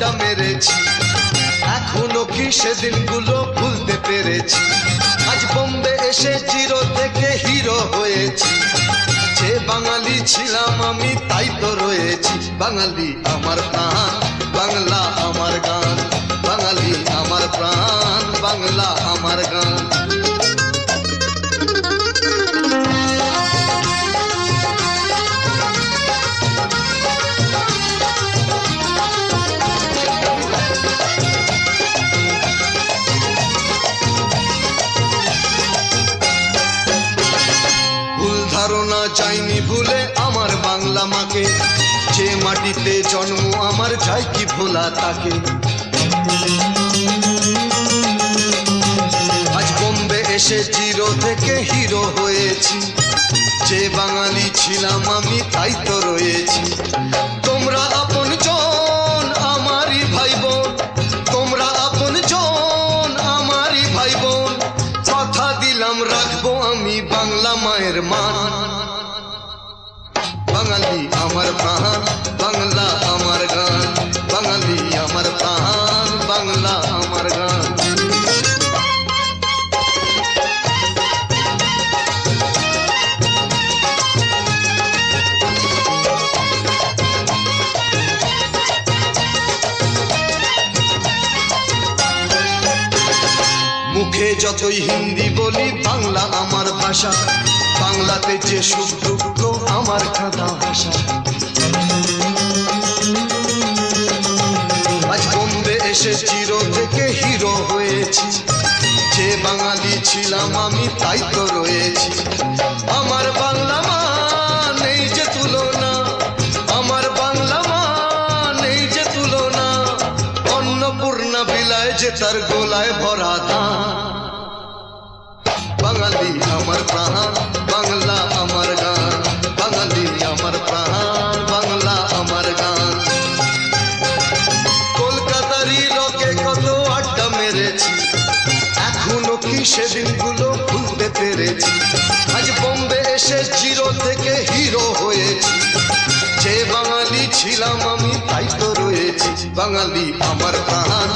আড্ডা মেরেছি, এখনো কি সেদিনগুলো ভুলতে পেরেছি? আজ বোম্বে এসে জিরো থেকে হিরো হয়েছি, যে বাঙালি ছিলাম আমি তাই তো রয়েছি। বাঙালি আমার প্রাণ, বাংলা আমার গান, বাঙালি আমার প্রাণ, বাংলা আমার গান। ধারণা যায়নি ভুলে আমার বাংলা মাকে, যে মাটিতে জন্ম আমার চাই কি ভোলা তাকে। আজ বোম্বে এসে জিরো থেকে হিরো হয়েছি, যে বাঙালি ছিলাম আমি তাই তো রয়েছি। তোমরা আপন জন আমারই ভাই বোন, তোমরা আপন জন আমারই ভাই বোন, কথা দিলাম রাখবো আমি বাংলা মায়ের মান। বাঙালি আমার প্রাণ, বাংলা আমার গান, বাঙালি আমার প্রাণ, বাংলা আমার গান। মুখে যতই হিন্দি বলি বাংলা আমার ভাষা, বাংলাতে যে সুখ দুঃখ আমার খাতা ভাষা। আজ বোম্বে এসে জিরো থেকে হিরো হয়েছি, যে বাঙালি ছিলাম আমি তাই তো রয়েছি। আমার বাংলা মা নেই যে তুলনা, আমার বাংলা মা নেই যে তুলনা, অন্নপূর্ণা বিলায় যে তার গোলায় ভরা ধান। বাঙালি আমার প্রাণ, বাংলা আমার গান, বাঙালি আমার প্রাণ, বাংলা আমার গান। কলকাতারই লোকে কত আড্ডা মেরেছি, এখনো কি সেদিনগুলো ভুলতে পেরেছি? আজ বোম্বে এসে জিরো থেকে হিরো হয়েছি, যে বাঙালি ছিলাম আমি তাই তো রয়েছি। বাঙালি আমার প্রাণ,